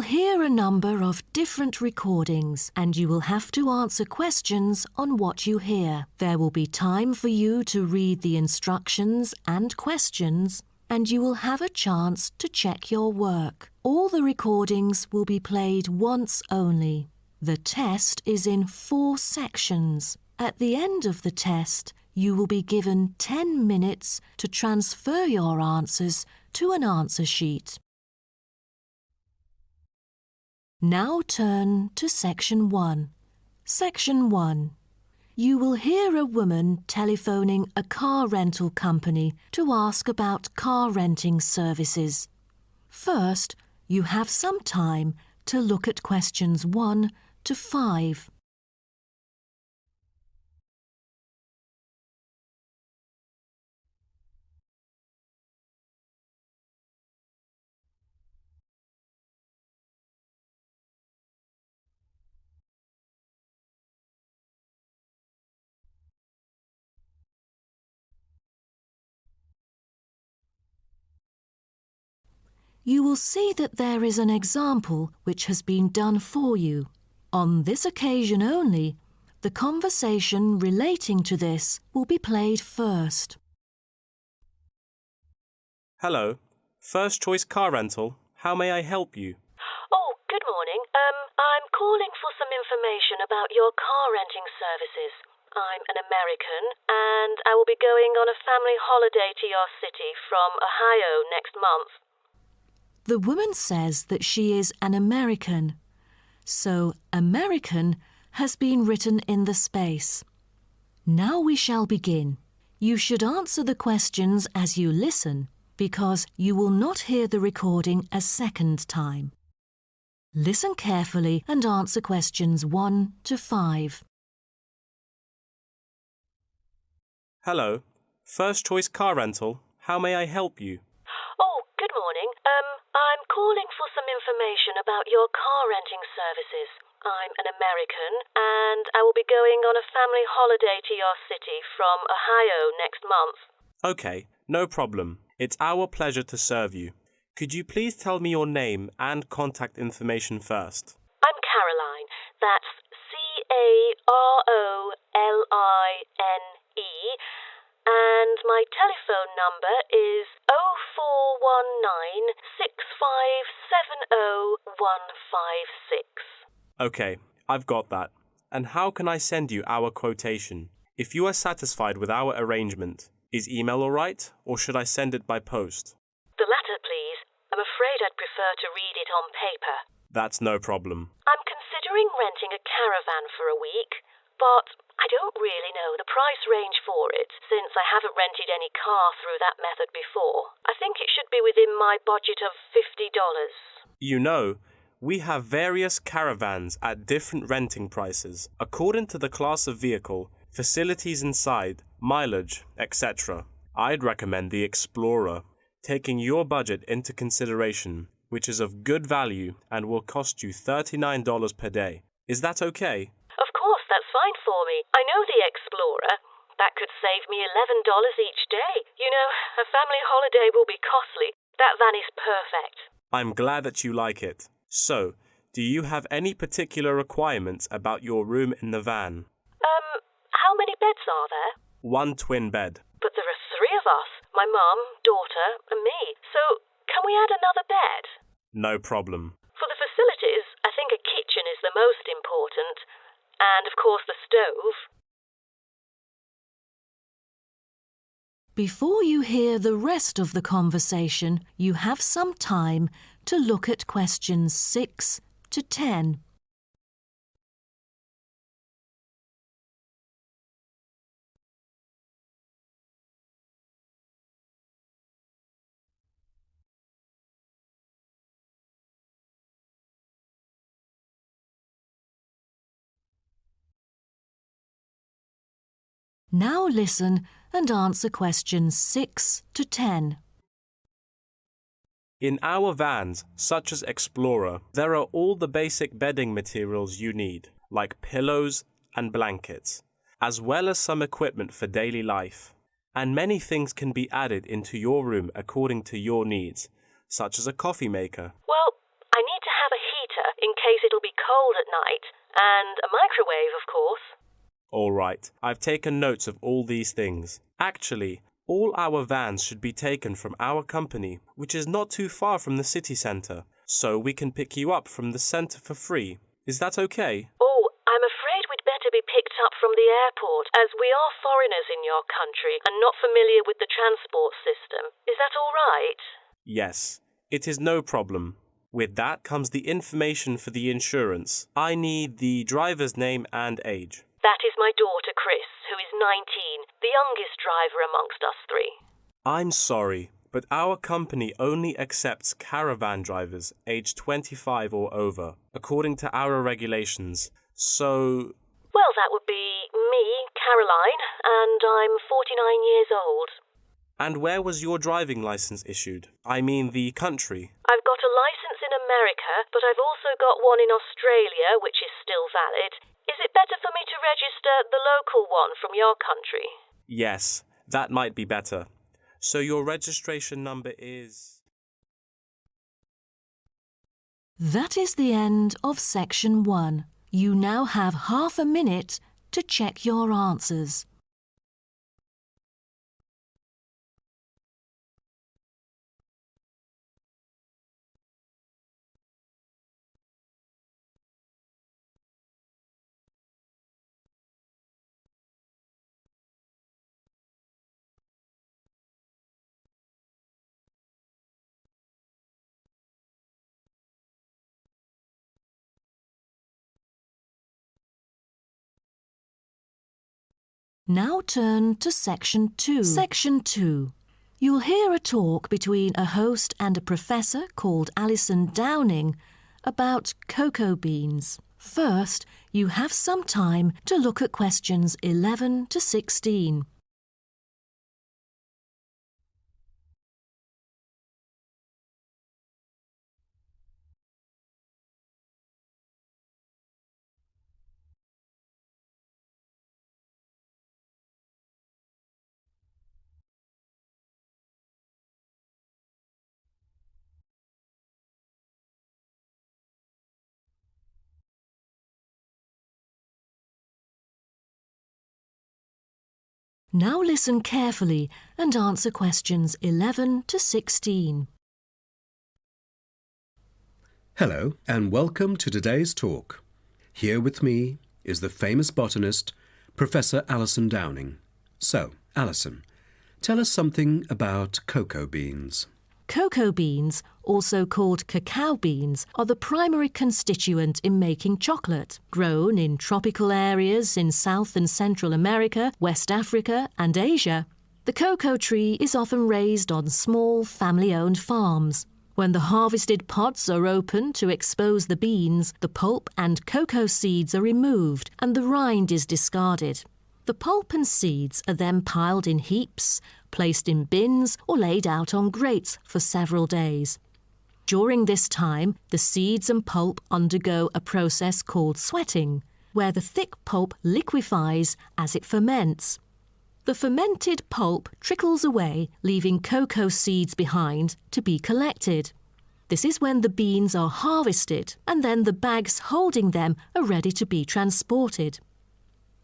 hear a number of different recordings and you will have to answer questions on what you hear. There will be time for you to read the instructions and questions, and you will have a chance to check your work. All the recordings will be played once only. The test is in 4 sections. At the end of the test, you will be given 10 minutes to transfer your answers to an answer sheet. Now turn to Section 1. Section 1. You will hear a woman telephoning a car rental company to ask about car renting services. First, you have some time to look at questions 1 to 5. You will see that there is an example which has been done for you. On this occasion only, the conversation relating to this will be played first. Hello, First Choice Car Rental. How may I help you? Oh, good morning. I'm calling for some information about your car renting services. I'm an American and I will be going on a family holiday to your city from Ohio next month. The woman says that she is an American, so American has been written in the space. Now we shall begin. You should answer the questions as you listen, because you will not hear the recording a second time. Listen carefully and answer questions 1 to 5. Hello, First Choice Car Rental. How may I help you? Oh, good morning. I'm calling for some information about your car renting services. I'm an American and I will be going on a family holiday to your city from Ohio next month. Okay, no problem. It's our pleasure to serve you. Could you please tell me your name and contact information first? I'm Caroline. That's Caroline. And my telephone number is 0419 6570156. Okay, I've got that. And how can I send you our quotation? If you are satisfied with our arrangement, is email all right, or should I send it by post? The latter, please. I'm afraid I'd prefer to read it on paper. That's no problem. I'm considering renting a caravan for a week, but I don't really know the price range for it, since I haven't rented any car through that method before. I think it should be within my budget of $50. You know, we have various caravans at different renting prices, according to the class of vehicle, facilities inside, mileage, etc. I'd recommend the Explorer, taking your budget into consideration, which is of good value and will cost you $39 per day. Is that okay? Of course, that's fine for me. I know the Explorer. That could save me $11 each day. You know, a family holiday will be costly. That van is perfect. I'm glad that you like it. So, do you have any particular requirements about your room in the van? How many beds are there? 1 twin bed. But there are 3 of us. My mum, daughter, and me. So, can we add another bed? No problem. For the facilities, I think a kitchen is the most important. And, of course, the stove. Before you hear the rest of the conversation, you have some time to look at questions 6 to 10. Now listen and answer questions 6 to 10. In our vans, such as Explorer, there are all the basic bedding materials you need, like pillows and blankets, as well as some equipment for daily life. And many things can be added into your room according to your needs, such as a coffee maker. Well, I need to have a heater in case it'll be cold at night, and a microwave, of course. All right, I've taken notes of all these things. Actually, all our vans should be taken from our company, which is not too far from the city centre, so we can pick you up from the centre for free. Is that okay? Oh, I'm afraid we'd better be picked up from the airport, as we are foreigners in your country and not familiar with the transport system. Is that all right? Yes, it is no problem. With that comes the information for the insurance. I need the driver's name and age. That is my daughter, Chris, who is 19, the youngest driver amongst us three. I'm sorry, but our company only accepts caravan drivers aged 25 or over, according to our regulations. So... Well, that would be me, Caroline, and I'm 49 years old. And where was your driving license issued? I mean the country. I've got a license in America, but I've also got one in Australia, which is still valid. Is it better for me to register the local one from your country? Yes, that might be better. So your registration number is... That is the end of section 1. You now have half a minute to check your answers. Now turn to Section 2. Section 2. You'll hear a talk between a host and a professor called Alison Downing about cocoa beans. First, you have some time to look at questions 11 to 16. Now listen carefully and answer questions 11 to 16. Hello and welcome to today's talk. Here with me is the famous botanist, Professor Alison Downing. So, Alison, tell us something about cocoa beans. Cocoa beans, also called cacao beans, are the primary constituent in making chocolate, grown in tropical areas in South and Central America, West Africa and Asia. The cocoa tree is often raised on small family-owned farms. When the harvested pods are opened to expose the beans, the pulp and cocoa seeds are removed and the rind is discarded. The pulp and seeds are then piled in heaps, placed in bins or laid out on grates for several days. During this time, the seeds and pulp undergo a process called sweating, where the thick pulp liquefies as it ferments. The fermented pulp trickles away, leaving cocoa seeds behind to be collected. This is when the beans are harvested, and then the bags holding them are ready to be transported.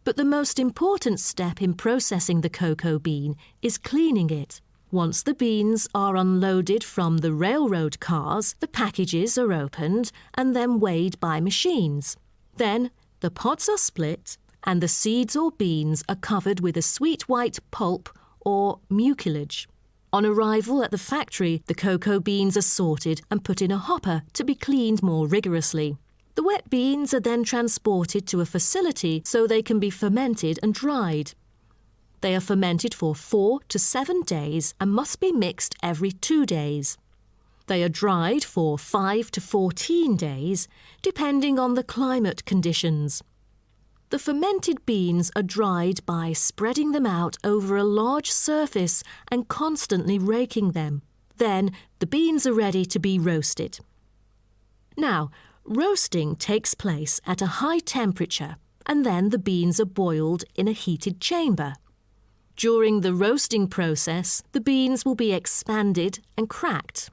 But the most important step in processing the cocoa bean is cleaning it. Once the beans are unloaded from the railroad cars, the packages are opened and then weighed by machines. Then the pods are split and the seeds or beans are covered with a sweet white pulp or mucilage. On arrival at the factory, the cocoa beans are sorted and put in a hopper to be cleaned more rigorously. The wet beans are then transported to a facility so they can be fermented and dried. They are fermented for 4 to 7 days and must be mixed every 2 days. They are dried for 5 to 14 days, depending on the climate conditions. The fermented beans are dried by spreading them out over a large surface and constantly raking them. Then the beans are ready to be roasted. Now, roasting takes place at a high temperature and then the beans are boiled in a heated chamber. During the roasting process, the beans will be expanded and cracked.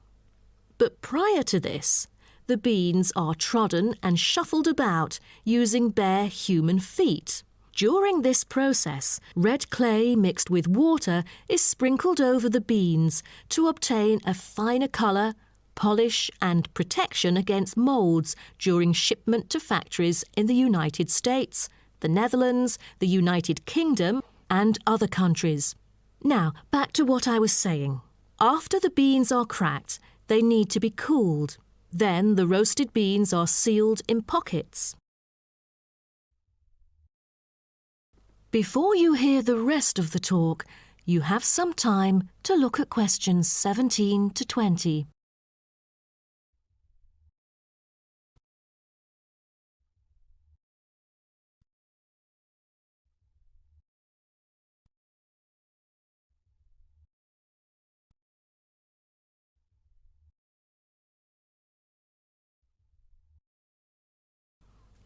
But prior to this, the beans are trodden and shuffled about using bare human feet. During this process, red clay mixed with water is sprinkled over the beans to obtain a finer colour, polish and protection against moulds during shipment to factories in the United States, the Netherlands, the United Kingdom and other countries. Now, back to what I was saying. After the beans are cracked, they need to be cooled. Then the roasted beans are sealed in pockets. Before you hear the rest of the talk, you have some time to look at questions 17 to 20.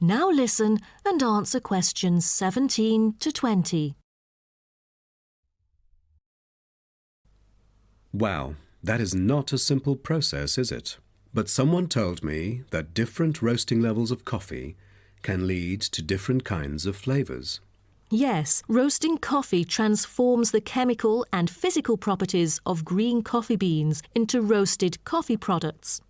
Now listen and answer questions 17 to 20. Wow, that is not a simple process, is it? But someone told me that different roasting levels of coffee can lead to different kinds of flavours. Yes, roasting coffee transforms the chemical and physical properties of green coffee beans into roasted coffee products.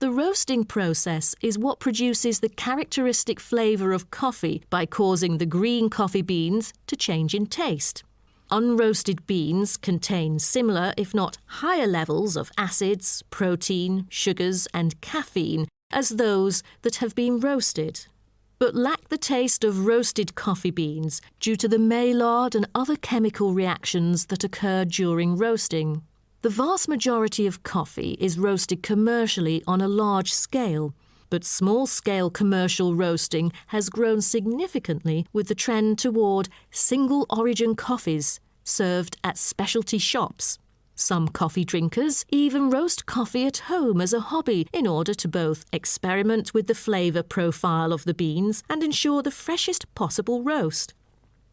The roasting process is what produces the characteristic flavour of coffee by causing the green coffee beans to change in taste. Unroasted beans contain similar, if not higher levels of acids, protein, sugars and caffeine as those that have been roasted, but lack the taste of roasted coffee beans due to the Maillard and other chemical reactions that occur during roasting. The vast majority of coffee is roasted commercially on a large scale, but small-scale commercial roasting has grown significantly with the trend toward single-origin coffees served at specialty shops. Some coffee drinkers even roast coffee at home as a hobby in order to both experiment with the flavour profile of the beans and ensure the freshest possible roast.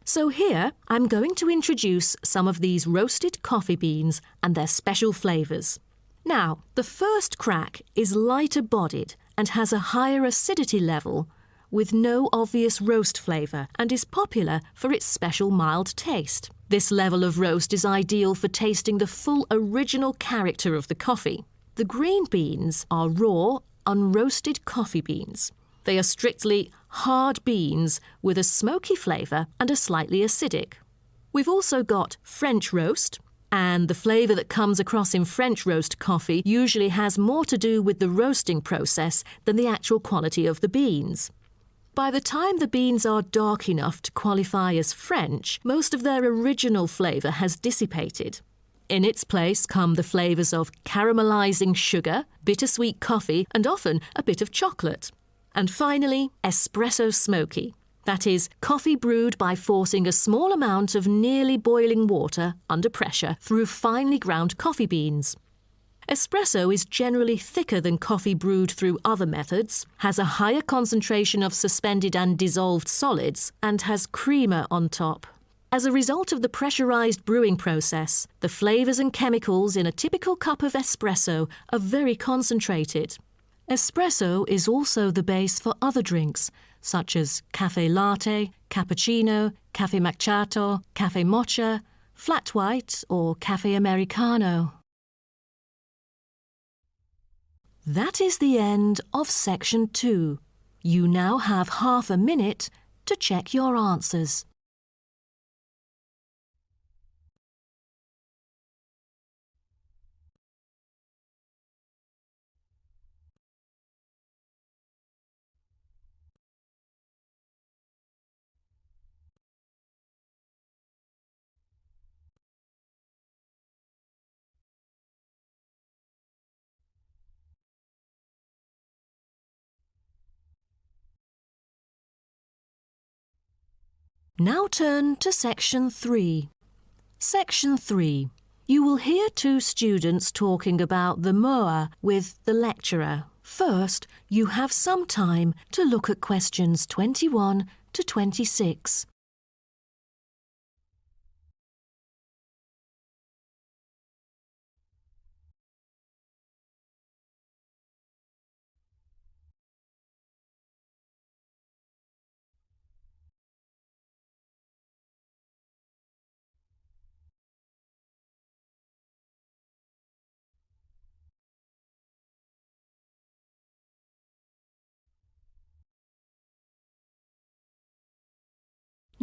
So here, I'm going to introduce some of these roasted coffee beans and their special flavours. Now, the first crack is lighter bodied and has a higher acidity level with no obvious roast flavour and is popular for its special mild taste. This level of roast is ideal for tasting the full original character of the coffee. The green beans are raw, unroasted coffee beans. They are strictly hard beans with a smoky flavour and are slightly acidic. We've also got French roast, and the flavour that comes across in French roast coffee usually has more to do with the roasting process than the actual quality of the beans. By the time the beans are dark enough to qualify as French, most of their original flavour has dissipated. In its place come the flavours of caramelising sugar, bittersweet coffee, and often a bit of chocolate. And finally, espresso smoky. That is, coffee brewed by forcing a small amount of nearly boiling water under pressure through finely ground coffee beans. Espresso is generally thicker than coffee brewed through other methods, has a higher concentration of suspended and dissolved solids, and has creamer on top. As a result of the pressurised brewing process, the flavours and chemicals in a typical cup of espresso are very concentrated. Espresso is also the base for other drinks, such as cafe latte, cappuccino, cafe macchiato, cafe mocha, flat white or cafe americano. That is the end of section 2. You now have half a minute to check your answers. Now turn to section 3. Section 3. You will hear two students talking about the moa with the lecturer. First, you have some time to look at questions 21 to 26.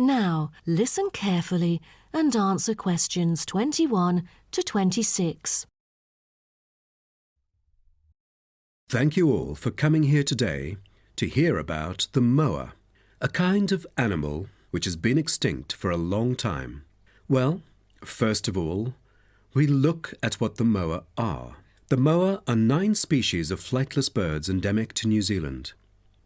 Now, listen carefully and answer questions 21 to 26. Thank you all for coming here today to hear about the moa, a kind of animal which has been extinct for a long time. Well, first of all, we look at what the moa are. The moa are 9 species of flightless birds endemic to New Zealand.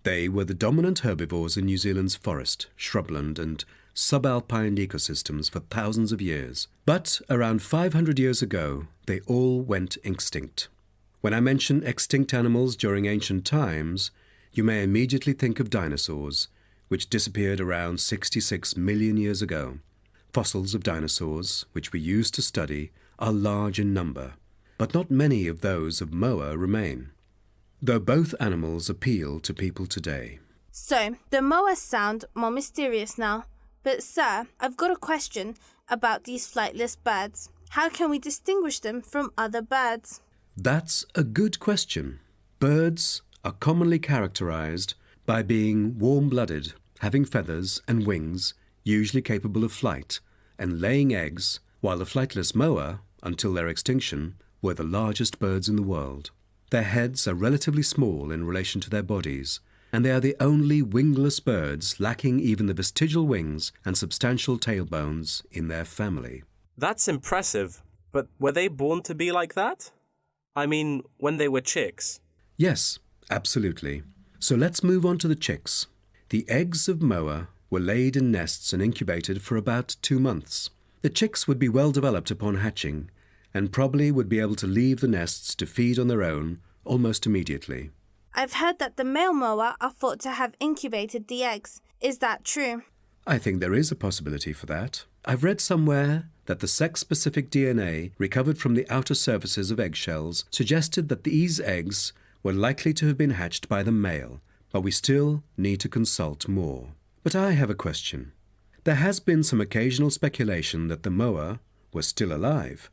They were the dominant herbivores in New Zealand's forest, shrubland and subalpine ecosystems for thousands of years. But around 500 years ago, they all went extinct. When I mention extinct animals during ancient times, you may immediately think of dinosaurs, which disappeared around 66 million years ago. Fossils of dinosaurs, which we use to study, are large in number, but not many of those of moa remain, though both animals appeal to people today. So, the moas sound more mysterious now. But sir, I've got a question about these flightless birds. How can we distinguish them from other birds? That's a good question. Birds are commonly characterized by being warm-blooded, having feathers and wings, usually capable of flight, and laying eggs, while the flightless moa, until their extinction, were the largest birds in the world. Their heads are relatively small in relation to their bodies, and they are the only wingless birds lacking even the vestigial wings and substantial tailbones in their family. That's impressive, but were they born to be like that? I mean, when they were chicks. Yes, absolutely. So let's move on to the chicks. The eggs of moa were laid in nests and incubated for about 2 months. The chicks would be well developed upon hatching, and probably would be able to leave the nests to feed on their own almost immediately. I've heard that the male moa are thought to have incubated the eggs. Is that true? I think there is a possibility for that. I've read somewhere that the sex-specific DNA recovered from the outer surfaces of eggshells suggested that these eggs were likely to have been hatched by the male, but we still need to consult more. But I have a question. There has been some occasional speculation that the moa were still alive,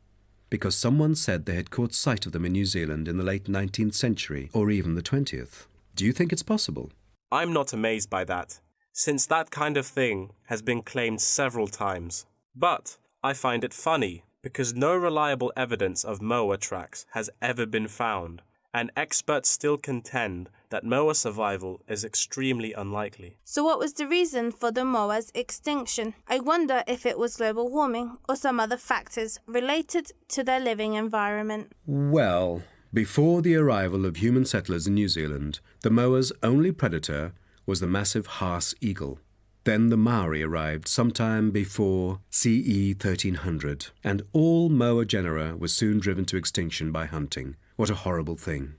because someone said they had caught sight of them in New Zealand in the late 19th century or even the 20th. Do you think it's possible? I'm not amazed by that, since that kind of thing has been claimed several times. But I find it funny, because no reliable evidence of moa tracks has ever been found, and experts still contend that moa survival is extremely unlikely. So what was the reason for the moa's extinction? I wonder if it was global warming or some other factors related to their living environment. Well, before the arrival of human settlers in New Zealand, the moa's only predator was the massive Haas eagle. Then the Maori arrived sometime before CE 1300, and all moa genera were soon driven to extinction by hunting. What a horrible thing.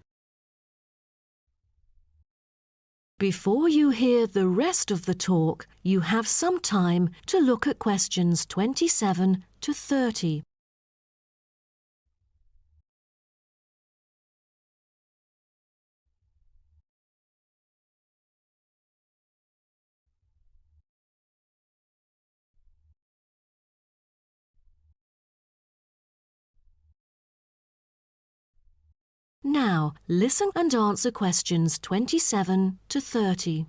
Before you hear the rest of the talk, you have some time to look at questions 27 to 30. Now, listen and answer questions 27 to 30.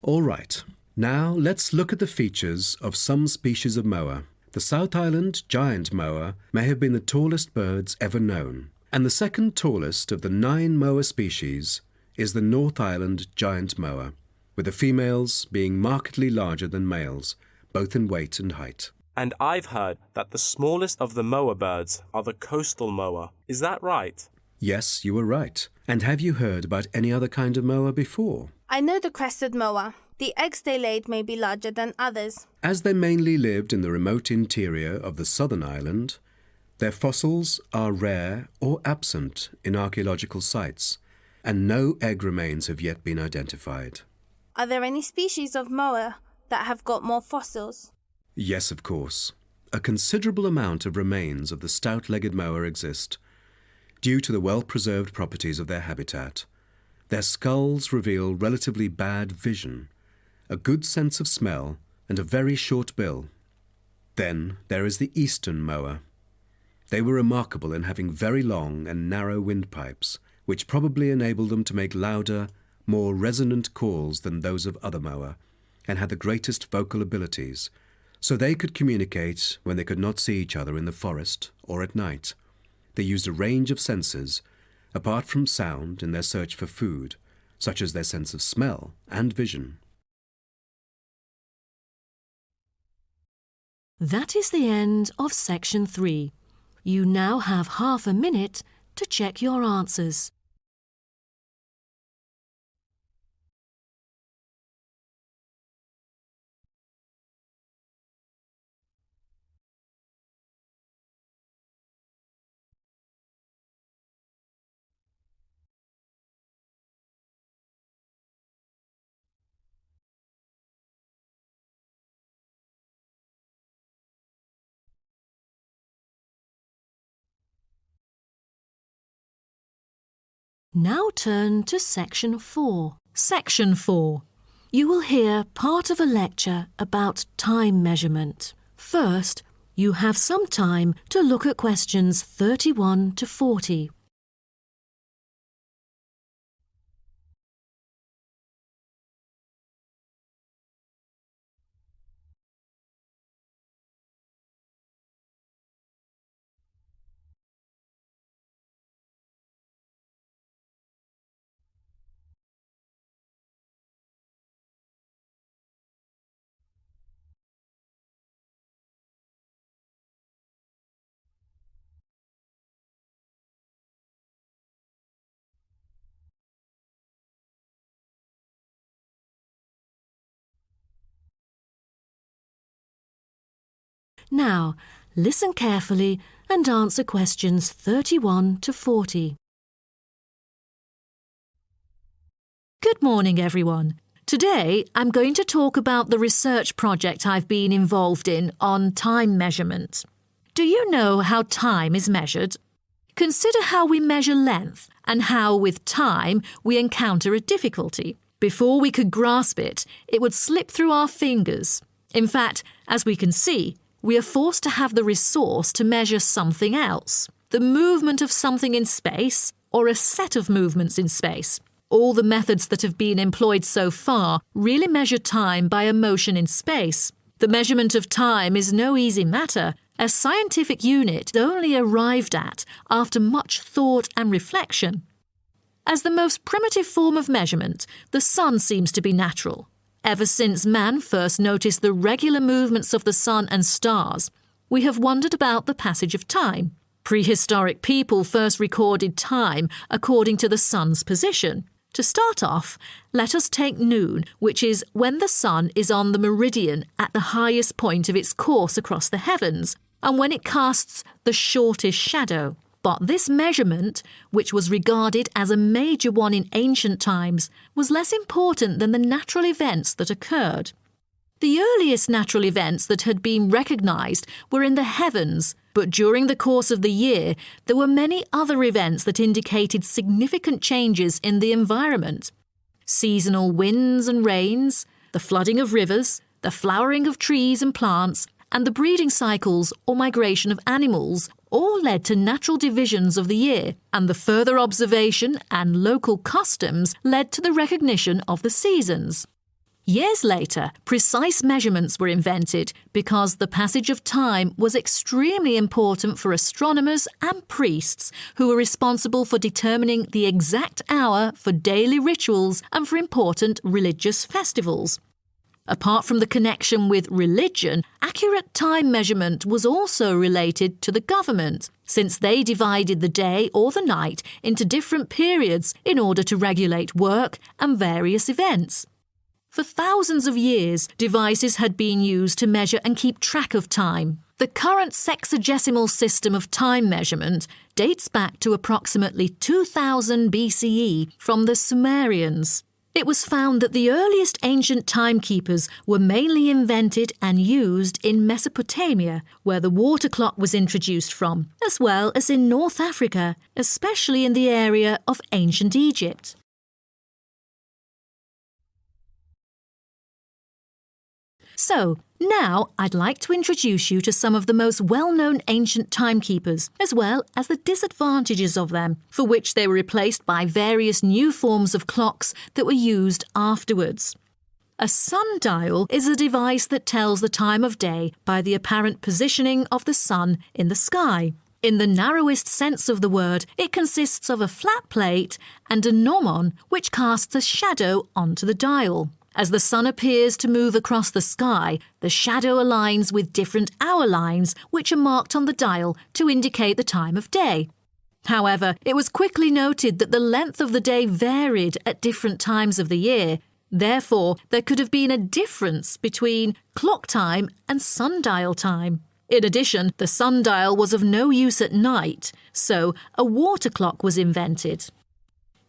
All right, now let's look at the features of some species of moa. The South Island giant moa may have been the tallest birds ever known, and the second tallest of the 9 moa species is the North Island giant moa, with the females being markedly larger than males, both in weight and height. And I've heard that the smallest of the moa birds are the coastal moa. Is that right? Yes, you were right. And have you heard about any other kind of moa before? I know the crested moa. The eggs they laid may be larger than others. As they mainly lived in the remote interior of the southern island, their fossils are rare or absent in archaeological sites, and no egg remains have yet been identified. Are there any species of moa that have got more fossils? Yes, of course. A considerable amount of remains of the stout-legged moa exist, due to the well-preserved properties of their habitat. Their skulls reveal relatively bad vision, a good sense of smell, and a very short bill. Then there is the eastern moa. They were remarkable in having very long and narrow windpipes, which probably enabled them to make louder, more resonant calls than those of other moa, and had the greatest vocal abilities, so they could communicate when they could not see each other in the forest or at night. They used a range of senses, apart from sound, in their search for food, such as their sense of smell and vision. That is the end of section 3. You now have half a minute to check your answers. Now turn to section 4. Section 4. You will hear part of a lecture about time measurement. First, you have some time to look at questions 31 to 40. Now, listen carefully and answer questions 31 to 40. Good morning, everyone. Today, I'm going to talk about the research project I've been involved in on time measurement. Do you know how time is measured? Consider how we measure length and how, with time, we encounter a difficulty. Before we could grasp it, it would slip through our fingers. In fact, as we can see, we are forced to have the resource to measure something else, the movement of something in space or a set of movements in space. All the methods that have been employed so far really measure time by a motion in space. The measurement of time is no easy matter, a scientific unit only arrived at after much thought and reflection. As the most primitive form of measurement, the sun seems to be natural. Ever since man first noticed the regular movements of the sun and stars, we have wondered about the passage of time. Prehistoric people first recorded time according to the sun's position. To start off, let us take noon, which is when the sun is on the meridian at the highest point of its course across the heavens, and when it casts the shortest shadow. But this measurement, which was regarded as a major one in ancient times, was less important than the natural events that occurred. The earliest natural events that had been recognised were in the heavens, but during the course of the year, there were many other events that indicated significant changes in the environment. Seasonal winds and rains, the flooding of rivers, the flowering of trees and plants, and the breeding cycles or migration of animals all led to natural divisions of the year, and the further observation and local customs led to the recognition of the seasons. Years later, precise measurements were invented because the passage of time was extremely important for astronomers and priests who were responsible for determining the exact hour for daily rituals and for important religious festivals. Apart from the connection with religion, accurate time measurement was also related to the government, since they divided the day or the night into different periods in order to regulate work and various events. For thousands of years, devices had been used to measure and keep track of time. The current sexagesimal system of time measurement dates back to approximately 2000 BCE from the Sumerians. It was found that the earliest ancient timekeepers were mainly invented and used in Mesopotamia, where the water clock was introduced from, as well as in North Africa, especially in the area of ancient Egypt. So, now I'd like to introduce you to some of the most well-known ancient timekeepers, as well as the disadvantages of them, for which they were replaced by various new forms of clocks that were used afterwards. A sundial is a device that tells the time of day by the apparent positioning of the sun in the sky. In the narrowest sense of the word, it consists of a flat plate and a gnomon which casts a shadow onto the dial. As the sun appears to move across the sky, the shadow aligns with different hour lines which are marked on the dial to indicate the time of day. However, it was quickly noted that the length of the day varied at different times of the year. Therefore, there could have been a difference between clock time and sundial time. In addition, the sundial was of no use at night, so a water clock was invented.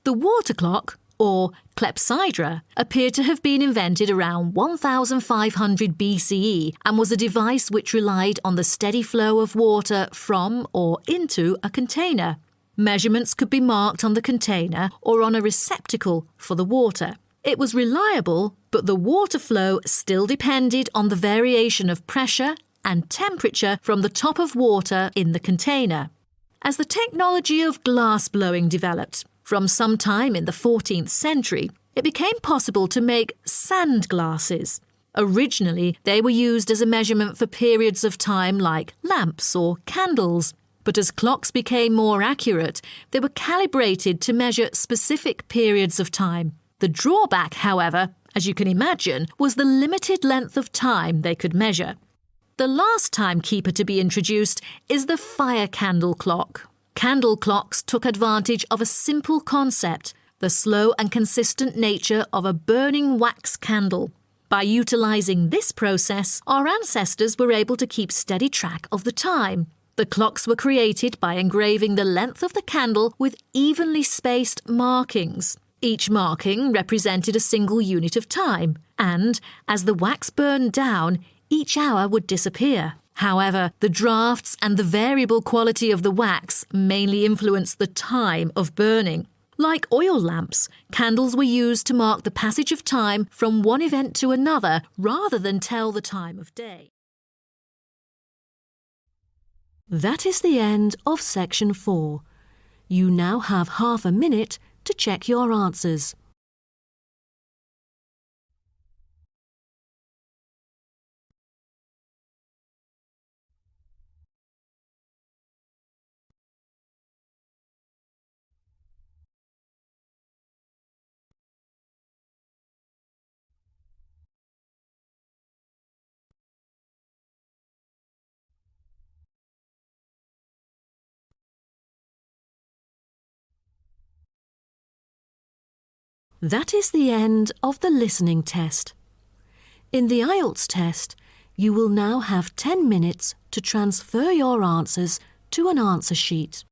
The water clock, or clepsydra, appeared to have been invented around 1500 BCE and was a device which relied on the steady flow of water from or into a container. Measurements could be marked on the container or on a receptacle for the water. It was reliable, but the water flow still depended on the variation of pressure and temperature from the top of water in the container. As the technology of glass blowing developed, from some time in the 14th century, it became possible to make sand glasses. Originally, they were used as a measurement for periods of time like lamps or candles, but as clocks became more accurate, they were calibrated to measure specific periods of time. The drawback, however, as you can imagine, was the limited length of time they could measure. The last timekeeper to be introduced is the fire candle clock. Candle clocks took advantage of a simple concept, the slow and consistent nature of a burning wax candle. By utilising this process, our ancestors were able to keep steady track of the time. The clocks were created by engraving the length of the candle with evenly spaced markings. Each marking represented a single unit of time, and as the wax burned down, each hour would disappear. However, the drafts and the variable quality of the wax mainly influenced the time of burning. Like oil lamps, candles were used to mark the passage of time from one event to another rather than tell the time of day. That is the end of section 4. You now have half a minute to check your answers. That is the end of the listening test. In the IELTS test, you will now have 10 minutes to transfer your answers to an answer sheet.